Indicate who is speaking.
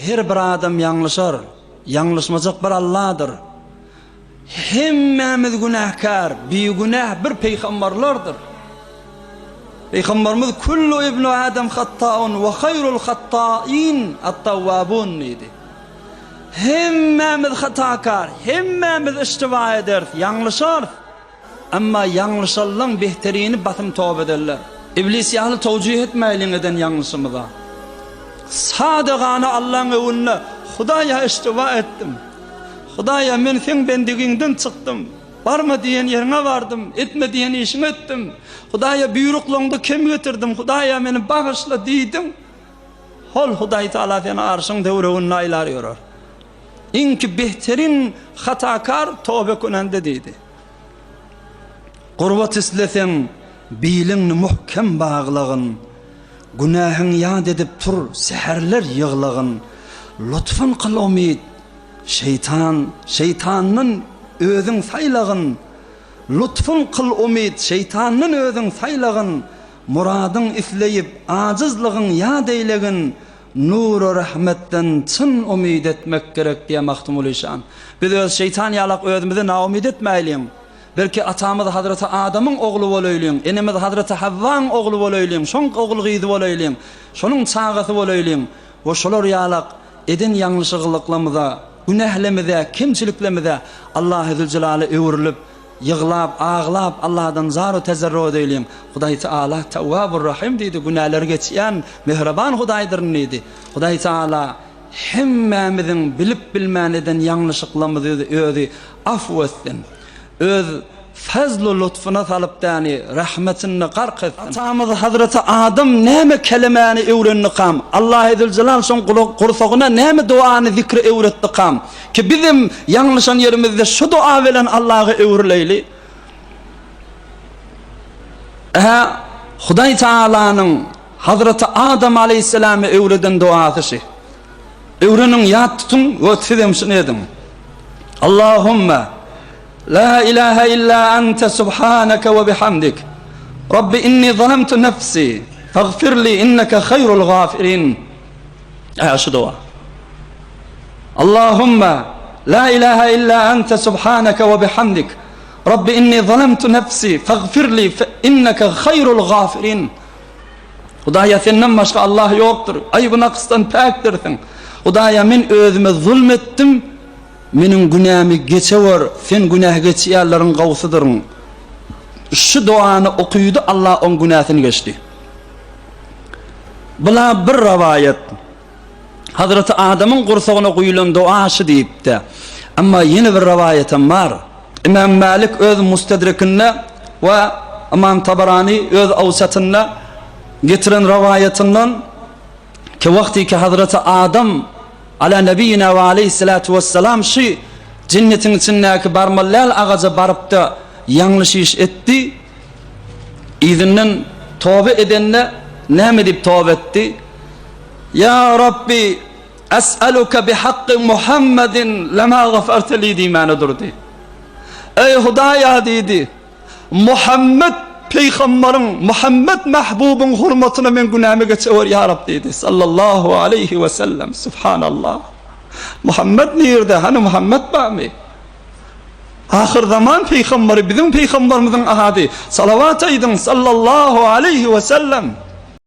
Speaker 1: Her bir adam yanlışar. Yanlışmacak bir Allah'dır. Hemmemiz günahkar, bir günah bir peygamberlardır. Peygamberimiz kullu ibnu Adam hatta'un ve hayrul hatta'in at-tawwabun dedi. Hemmemiz hatakar, hemmemiz istiva eder, yanlışar. Ama yanlışallan behterini batım tövbe ederler. İblis yahlı tevcih etmeyin eden yanlışımıza. Sadıgana Allah'ın önüne Hudaya istiva ettim. Hudaya men sen bendiginden çıktım. Varma diyen yerine vardım. Etme diyen işini ettim. Hudaya buyruklığında kem getirdim. Hudaya beni bağışla dedim. Hol Huday Teala seni arşın devreğine aylarıyor. İnki behterin hatakar tövbe kunende dedi. Qurbat islesen bilin muhkem bağlığın. Günahın yad edip tur seherler yığlığın. Lütfun kıl umid. Şeytanın özün saylağın. Lütfun kıl umid. Şeytanın özün saylağın. Muradın isleyip acizliğin yad eylegin. Nur-u rahmetten çın umid etmek gerek diye Mahtumul İşan. Biz öz şeytan yalak özümüzü naumid etmeyelim. Belki atamız Hazreti Adam'ın oğlu olayım, enemiz Hazreti Havva'nın oğlu olayım, şonun oğlu gıydı olayım, şonun çağısı olayım. Ve şolar yalak edin yanlışlıklarımıza, günahlarımıza, kimçiliklerimize Allah-u Zülcelal'e öğürülüp, yığlap, ağlap Allah'dan zar-ı tezerru edelim. Huday Teala Tevvabur Rahim dedi, günahları geçen mehriban Hudaydır dedi. Huday Teala hemmemizin bilip bilmeyen eden yanlışlıklarımızı özü afvetsin. Öz fazl-ı lütfuna salıp dani rahmetini qarq etsin. Atamız Hazreti Adam neme kelimeni öğrenni qam. Allah-u Zülcelal son kursağına neme duanı zikri öğretti qam. Ki bizim yanlışan yerimizde şu dua veren Allah'ı öğreleyli. Huday Teala'nın Hazreti Adam Aleyhisselam'ı öğreden duası şey. Öğrenin yad tutun ve tüdemsin edin. Allahümme La ilahe illa ente subhaneke ve bihamdik. Rabbi inni zalemtu nefsi. Faghfirli inneke hayrul gafirin. Şu dua. Allahümme la ilahe illa ente subhaneke ve bihamdik. Rabbi inni zalemtu nefsi. Faghfirli inneke hayrul gafirin. Hudaya senden başka Allah yoktur. Ayıbı nakıstan pakdirsin. Hudaya min özüme zulmettim. Menin günahımı geçever, sen günah geçiyorların kavsudurum. Şu duanı okuydu, Allah on günahını geçti. Bula bir rivayet. Hazreti Adam'ın kursağına koyulan duası deyip de. Ama yeni bir rivayetim var. İmam Malik öz mustedrikinde ve İmam Tabarani öz avsatında getiren rivayetinden ki vakti ki Hazreti Adam ala nebiyyina ve aleyhissalatu vesselam şu cennetin içindeki barmallal ağaca barıp da yanlış iş etti. İzinden tövbe edenle ne deyip tövbe etti? Ya Rabbi es'aluka bihakkı Muhammedin lema gaferte li dimana durdu. Ey Hudaya dedi, Muhammed Peygamberin, Muhammed mahbubun hurmatına men günahımı geçiyor ya Rabbi dedi. Sallallahu aleyhi ve sellem. Subhanallah. Muhammed nerede? Hani Muhammed mı? Ahir zaman peygamberi bizim peygamberimizin ahadi. Salavat edin sallallahu aleyhi ve sellem.